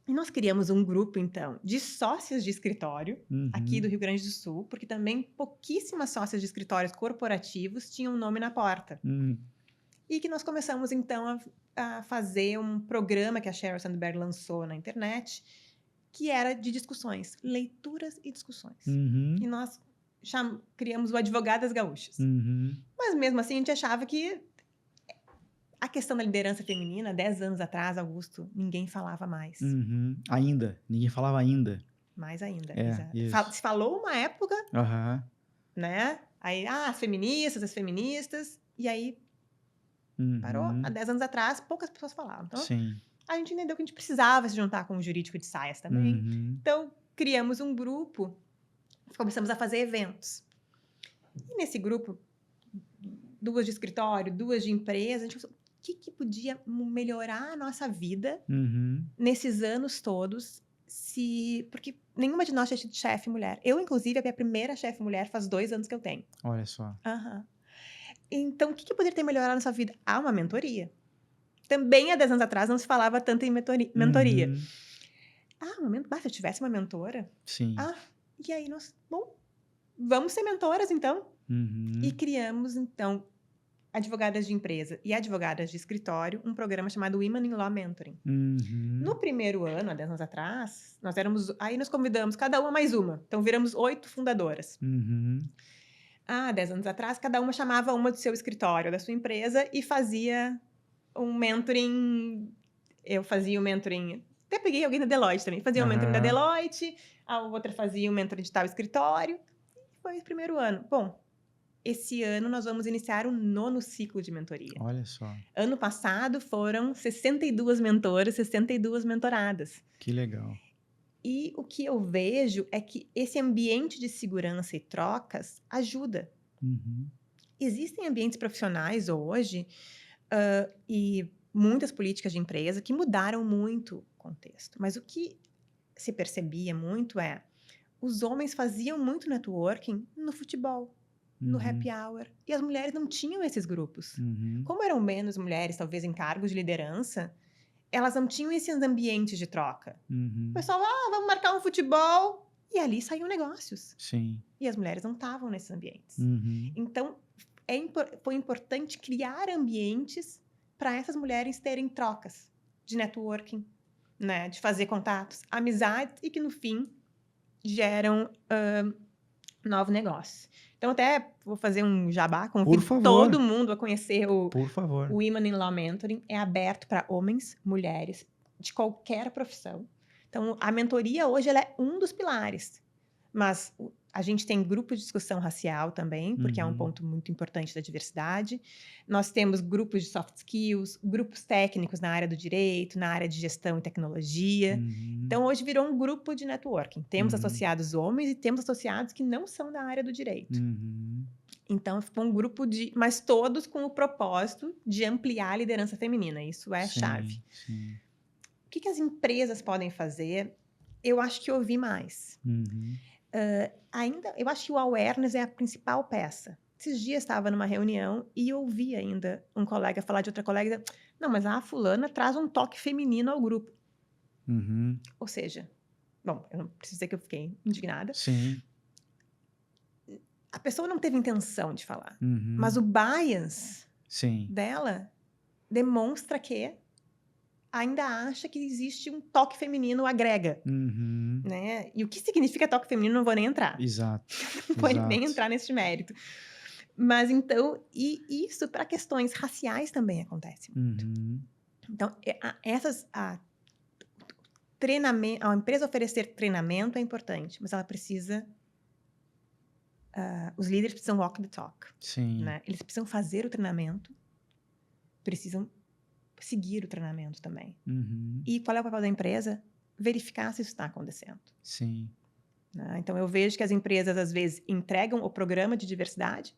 E nós criamos um grupo, então, de sócias de escritório, aqui do uhum, Rio Grande do Sul, porque também pouquíssimas sócias de escritórios corporativos tinham nome na porta. hum. E que nós começamos, então, a fazer um programa que a Sheryl Sandberg lançou na internet, que era de discussões, leituras e discussões. E Uhum, nós criamos o Advogadas Gaúchas. uhum, Mas mesmo assim, a gente achava que a questão da liderança feminina, 10 anos atrás, Augusto, ninguém falava mais. uhum. Ainda, ninguém falava ainda. Mais ainda, É, exato. isso. Se falou uma época, Aham. né? Aí, as feministas, e aí parou. Há Uhum. 10 anos atrás, poucas pessoas falavam. Então, Sim. a gente entendeu que a gente precisava se juntar com o jurídico de saias também. Uhum, Então, criamos um grupo, começamos a fazer eventos. E nesse grupo, duas de escritório, duas de empresa, a gente pensou, o que podia melhorar a nossa vida uhum. nesses anos todos, porque nenhuma de nós tinha tido chefe mulher. Eu, inclusive, a minha primeira chefe mulher faz 2 anos que eu tenho. Olha só. Aham. Então, o que poderia ter melhorado na nossa vida? Uma mentoria. Também há 10 anos atrás não se falava tanto em mentoria. Uhum. Se eu tivesse uma mentora, Sim. ah, e aí bom, vamos ser mentoras então. E Uhum, criamos então, advogadas de empresa e advogadas de escritório, um programa chamado Women in Law Mentoring. No uhum, primeiro ano, há 10 anos atrás, nós convidamos cada uma mais uma, então viramos 8 fundadoras. uhum. Há 10 anos atrás, cada uma chamava uma do seu escritório, da sua empresa e fazia um mentoring. Eu fazia o mentoring, até peguei alguém da Deloitte também, fazia o mentoring da Aham. Deloitte, a outra fazia o mentoring de tal escritório, e foi o primeiro ano. Bom, esse ano nós vamos iniciar o 9º ciclo de mentoria. Olha só, Ano passado foram 62 mentoras, 62 mentoradas. que legal. E o que eu vejo é que esse ambiente de segurança e trocas ajuda. Uhum, Existem ambientes profissionais hoje, e muitas políticas de empresa que mudaram muito o contexto, mas o que se percebia muito os homens faziam muito networking no futebol, no happy uhum, hour, e as mulheres não tinham esses grupos. uhum, Como eram menos mulheres, talvez em cargos de liderança, elas não tinham esses ambientes de troca. O uhum. pessoal, vamos marcar um futebol, e ali saíam negócios. Sim. E as mulheres não estavam nesses ambientes. Uhum, Então, foi importante criar ambientes para essas mulheres terem trocas de networking, né, de fazer contatos, amizades e que no fim geram novos negócios. Então, até vou fazer um jabá, por convido favor, todo mundo a conhecer por favor. o Women in Law Mentoring. É aberto para homens, mulheres, de qualquer profissão. Então, a mentoria hoje ela é um dos pilares, mas A gente tem grupo de discussão racial também, porque é um ponto muito importante da diversidade. Nós temos grupos de soft skills, grupos técnicos na área do direito, na área de gestão e tecnologia. Uhum. Então, hoje virou um grupo de networking. Temos Uhum. associados homens e temos associados que não são da área do direito. Uhum. Então, ficou um grupo mas todos com o propósito de ampliar a liderança feminina. Isso é chave. Sim, sim. O que as empresas podem fazer? Eu acho que ouvir mais. Uhum. Ainda, eu acho que o awareness é a principal peça. Esses dias estava numa reunião e ouvi ainda um colega falar de outra colega, não, mas a fulana traz um toque feminino ao grupo. Uhum. Ou seja, bom, eu não preciso dizer que eu fiquei indignada. Sim. A pessoa não teve intenção de falar, mas Uhum. o bias Sim. dela demonstra que ainda acha que existe um toque feminino agrega, Uhum. né? E o que significa toque feminino, não vou nem entrar. Exato, Não vou nem exato. entrar nesse mérito. Mas então, e isso para questões raciais também acontece muito. Uhum. Então, treinamento, a empresa oferecer treinamento é importante, mas ela precisa, os líderes precisam walk the talk, Sim. né? Eles precisam fazer o treinamento, precisam seguir o treinamento também. Uhum. E qual é o papel da empresa? Verificar se isso está acontecendo. Sim. Né? Então, eu vejo que as empresas, às vezes, entregam o programa de diversidade,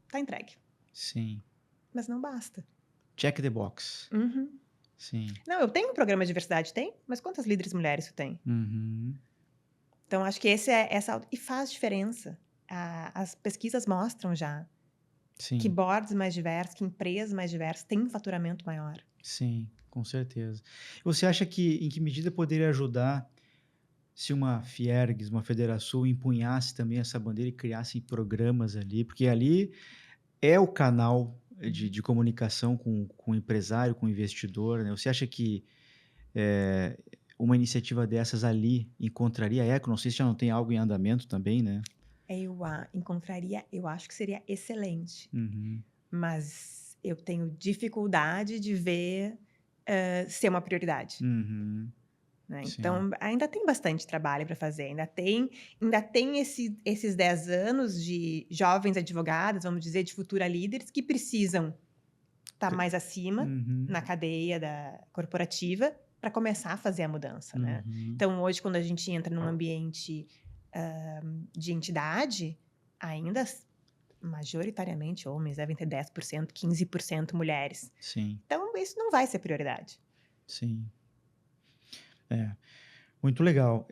está entregue, Sim. mas não basta. Check the box. Uhum. Sim. Não, eu tenho um programa de diversidade, tem, mas quantas líderes mulheres isso tem? Uhum. Então, acho que e faz diferença. As pesquisas mostram já que Sim. boards mais diversos, que empresas mais diversas têm um faturamento maior. Sim, com certeza. Você acha que em que medida poderia ajudar se uma Fiergs, uma Federação empunhasse também essa bandeira e criasse programas ali? Porque ali é o canal de comunicação com o empresário, com o investidor, né? Você acha que eh, uma iniciativa dessas ali encontraria eco? Não sei se já não tem algo em andamento também, né? Eu acho que seria excelente, Uhum. mas eu tenho dificuldade de ver ser uma prioridade. Uhum. Né? Sim. Então, ainda tem bastante trabalho para fazer, ainda tem esses 10 anos de jovens advogadas, vamos dizer, de futura líderes, que precisam estar C mais acima Uhum. na cadeia corporativa para começar a fazer a mudança, né? Uhum. Então, hoje, quando a gente entra num ambiente de entidade, ainda majoritariamente homens, devem ter 10%, 15% mulheres. Sim, Então, isso não vai ser prioridade. sim. É. Muito legal.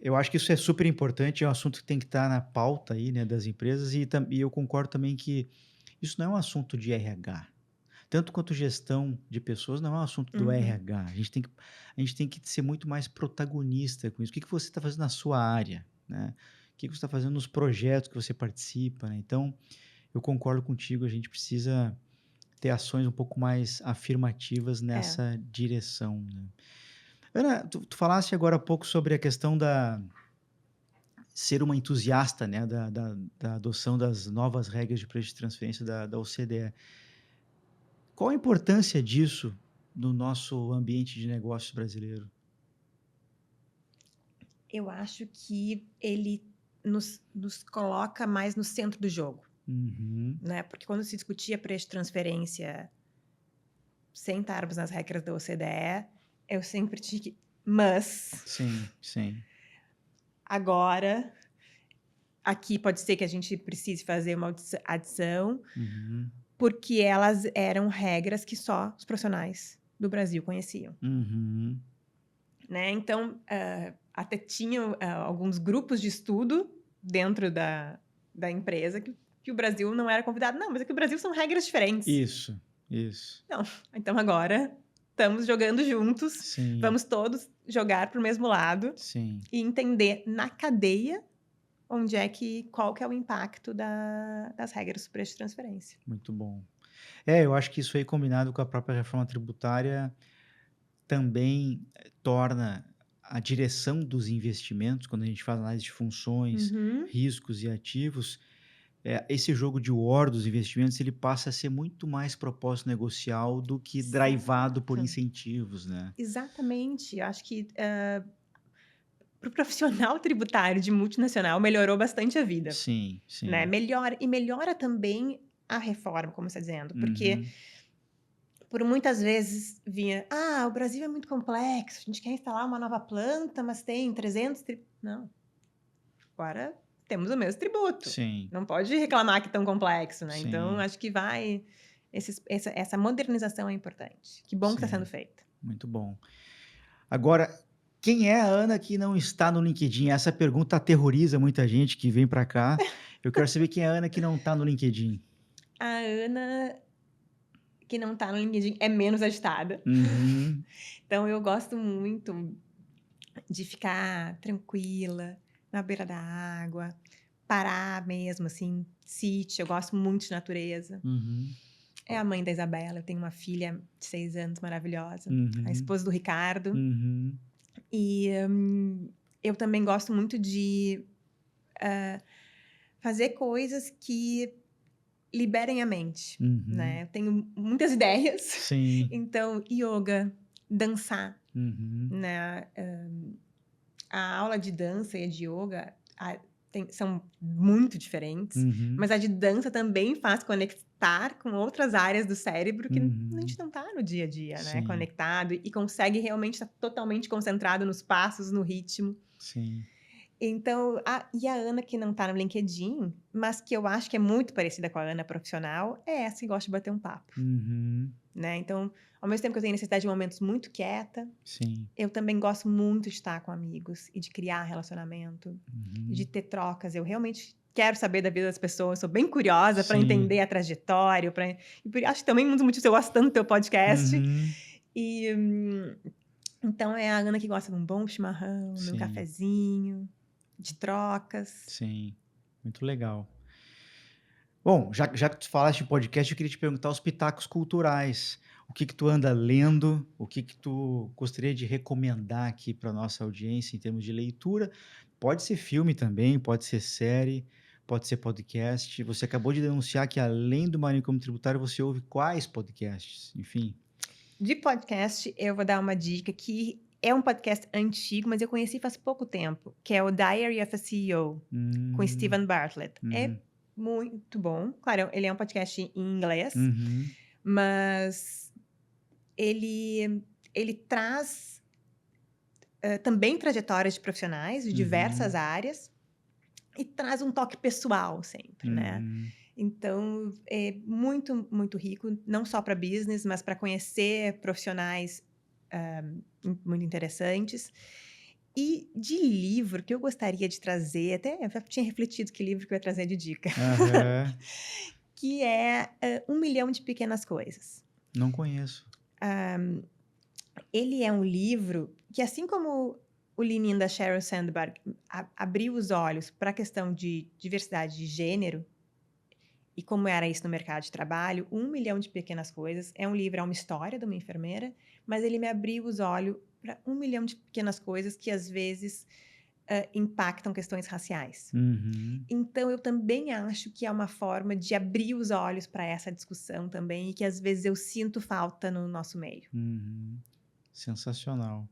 Eu acho que isso é super importante, é um assunto que tem que estar na pauta aí, né, das empresas e eu concordo também que isso não é um assunto de RH. Tanto quanto gestão de pessoas não é um assunto do Uhum. RH. A gente tem que ser muito mais protagonista com isso. O que que você está fazendo na sua área, né? O que que você está fazendo nos projetos que você participa, né? Então, eu concordo contigo, a gente precisa ter ações um pouco mais afirmativas É. nessa direção, né? Ana, tu falaste agora há pouco sobre a questão da ser uma entusiasta, né, da adoção das novas regras de preço de transferência da OCDE. Qual a importância disso no nosso ambiente de negócios brasileiro? Eu acho que ele nos coloca mais no centro do jogo, Uhum. né? Porque quando se discutia preço de transferência sem estarmos nas regras da OCDE, eu sempre tinha que. Mas, Sim, sim. agora, aqui pode ser que a gente precise fazer uma adição, Uhum. porque elas eram regras que só os profissionais do Brasil conheciam, Uhum. né? Então, até tinham alguns grupos de estudo dentro da empresa que o Brasil não era convidado. Não, mas é que o Brasil são regras diferentes. Isso, isso. Não, então agora estamos jogando juntos, Sim, vamos todos jogar para o mesmo lado sim. e entender na cadeia qual que é o impacto das regras do preço de transferência. Muito bom. Eu acho que isso aí combinado com a própria reforma tributária também torna a direção dos investimentos, quando a gente faz análise de funções, Uhum. riscos e ativos, esse jogo de war dos investimentos ele passa a ser muito mais propósito negocial do que drivado por Certo. incentivos, né? Exatamente. Eu acho que para o profissional tributário de multinacional, melhorou bastante a vida, Sim, né. sim. Melhora também a reforma, como você está dizendo, porque Uhum. por muitas vezes vinha: "Ah, o Brasil é muito complexo, a gente quer instalar uma nova planta, mas tem 300 não, agora temos o mesmo tributo, Sim, não pode reclamar que é tão complexo, né". Então sim, acho que vai essa modernização é importante. Que bom que está sendo sim. feita. Muito bom. Agora, quem é a Ana que não está no LinkedIn? Essa pergunta aterroriza muita gente que vem para cá. Eu quero saber quem é a Ana que não está no LinkedIn. A Ana, que não está no LinkedIn, é menos agitada. Uhum, Então eu gosto muito de ficar tranquila, na beira da água, parar mesmo, assim, sítio, eu gosto muito de natureza. uhum, É a mãe da Isabela, eu tenho uma filha de 6 anos maravilhosa, a uhum, esposa do Ricardo. uhum, E, eu também gosto muito de, fazer coisas que liberem a mente, uhum. né. Eu tenho muitas ideias, Sim. então ioga, dançar, Uhum, né, a aula de dança e a de ioga, são muito diferentes, uhum, mas a de dança também faz conectar com outras áreas do cérebro que a uhum. gente não está no dia a dia, né, Sim, conectado e consegue realmente estar totalmente concentrado nos passos, no ritmo. sim. Então, e a Ana que não está no LinkedIn, mas que eu acho que é muito parecida com a Ana profissional, é essa que gosta de bater um papo, Uhum, né. Então, ao mesmo tempo que eu tenho necessidade de momentos muito quieta, sim. eu também gosto muito de estar com amigos e de criar relacionamento, e de Uhum, ter trocas. Eu realmente quero saber da vida das pessoas, sou bem curiosa para entender sim. a trajetória, acho que também um dos motivos que eu gosto tanto do teu podcast. Uhum, E, então é a Ana que gosta de um bom chimarrão, de um sim, cafezinho, de trocas. sim. Muito legal. Bom, já que tu falaste de podcast, eu queria te perguntar os pitacos culturais. O que que tu anda lendo? O que que tu gostaria de recomendar aqui para nossa audiência em termos de leitura? Pode ser filme também, pode ser série, pode ser podcast. Você acabou de denunciar que além do Manicômio Tributário, você ouve quais podcasts? Enfim. De podcast, eu vou dar uma dica que é um podcast antigo, mas eu conheci faz pouco tempo, que é o Diary of a CEO, com Hum, Steven Bartlett. É uhum, muito bom. Claro, ele é um podcast em inglês, uhum, mas ele traz, também trajetórias de profissionais de diversas uhum, áreas e traz um toque pessoal sempre, né. uhum. Então, é muito, muito rico, não só para business, mas para conhecer profissionais, muito interessantes. E de livro que eu gostaria de trazer, até eu já tinha refletido que livro que eu ia trazer de dica, Aham. que é, 1 Milhão de Pequenas Coisas. Não conheço. Ele é um livro que, assim como o Lean da Sheryl Sandberg abriu os olhos para a questão de diversidade de gênero, e como era isso no mercado de trabalho, 1 Milhão de Pequenas Coisas é um livro, é uma história de uma enfermeira, mas ele me abriu os olhos para 1 milhão de pequenas coisas que às vezes, impactam questões raciais. Uhum, Então eu também acho que é uma forma de abrir os olhos para essa discussão também e que às vezes eu sinto falta no nosso meio. uhum. Sensacional.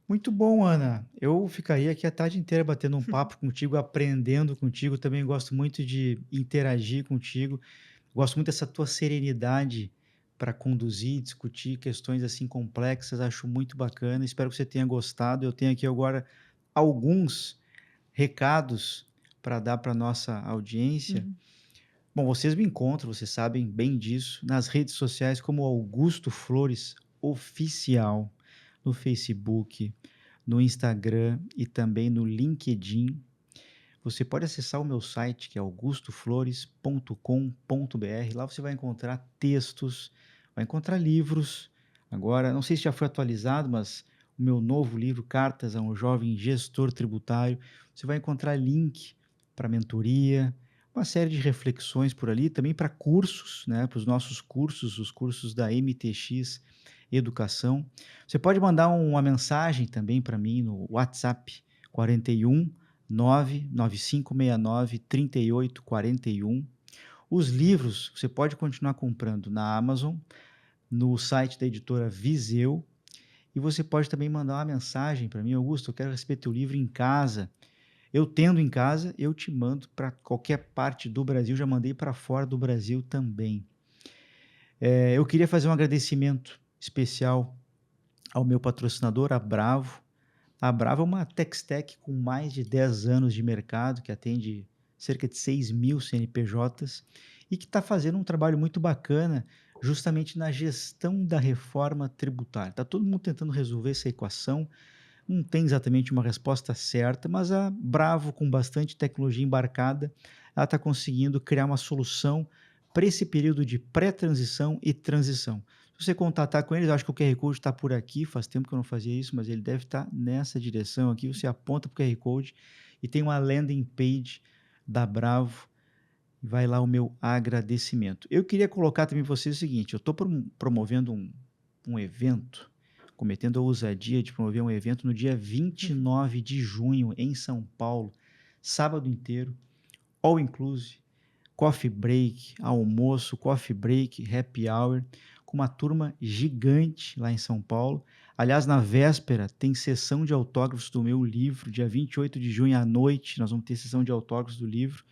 Muito bom, Ana. Eu ficaria aqui a tarde inteira batendo um papo contigo, aprendendo contigo. Também gosto muito de interagir contigo. Gosto muito dessa tua serenidade para conduzir, discutir questões assim complexas. Acho muito bacana. Espero que você tenha gostado. Eu tenho aqui agora alguns recados para dar para nossa audiência. Uhum. Bom, vocês me encontram, vocês sabem bem disso, nas redes sociais como Augusto Flores Oficial, no Facebook, no Instagram e também no LinkedIn. Você pode acessar o meu site, que é augustoflores.com.br. Lá você vai encontrar textos, vai encontrar livros. Agora, não sei se já foi atualizado, mas o meu novo livro, Cartas a um Jovem Gestor Tributário, você vai encontrar link para mentoria, uma série de reflexões por ali, também para cursos, né, para os nossos cursos, os cursos da MTX Educação. Você pode mandar uma mensagem também para mim no WhatsApp 41 995693841. Os livros você pode continuar comprando na Amazon, no site da editora Viseu E você pode também mandar uma mensagem para mim: "Augusto, eu quero receber teu livro em casa". Eu tendo em casa, eu te mando para qualquer parte do Brasil, já mandei para fora do Brasil também. Eu queria fazer um agradecimento especial ao meu patrocinador, a Bravo. A Bravo é uma Tex-Tech com mais de 10 anos de mercado, que atende cerca de 6.000 CNPJs e que está fazendo um trabalho muito bacana justamente na gestão da reforma tributária. Está todo mundo tentando resolver essa equação, não tem exatamente uma resposta certa, mas a Bravo, com bastante tecnologia embarcada, ela está conseguindo criar uma solução para esse período de pré-transição e transição. Se você contatar com eles, eu acho que o QR Code está por aqui, faz tempo que eu não fazia isso, mas ele deve estar nessa direção aqui. Você aponta para o QR Code e tem uma landing page da Bravo. Vai lá o meu agradecimento. Eu queria colocar também para vocês o seguinte: eu estou promovendo um evento, cometendo a ousadia de promover um evento no dia 29 de junho em São Paulo, sábado inteiro, all inclusive, coffee break, almoço, coffee break, happy hour, com uma turma gigante lá em São Paulo. Aliás, na véspera tem sessão de autógrafos do meu livro, dia 28 de junho à noite, nós vamos ter sessão de autógrafos do livro.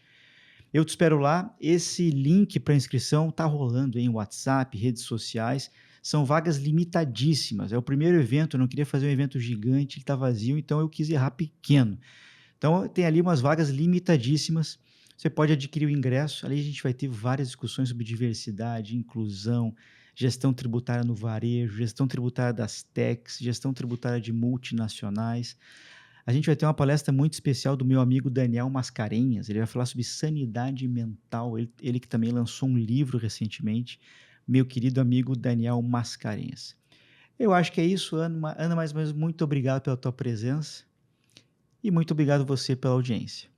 Eu te espero lá. Esse link para inscrição está rolando em WhatsApp, redes sociais. São vagas limitadíssimas. É o primeiro evento, eu não queria fazer um evento gigante, ele está vazio, então eu quis errar pequeno. Então, tem ali umas vagas limitadíssimas. Você pode adquirir o ingresso. Ali a gente vai ter várias discussões sobre diversidade, inclusão, gestão tributária no varejo, gestão tributária das techs, gestão tributária de multinacionais. A gente vai ter uma palestra muito especial do meu amigo Daniel Mascarenhas. Ele vai falar sobre sanidade mental. Ele que também lançou um livro recentemente. Meu querido amigo Daniel Mascarenhas. Eu acho que é isso, Ana. Ana, mais ou menos, muito obrigado pela tua presença e muito obrigado você pela audiência.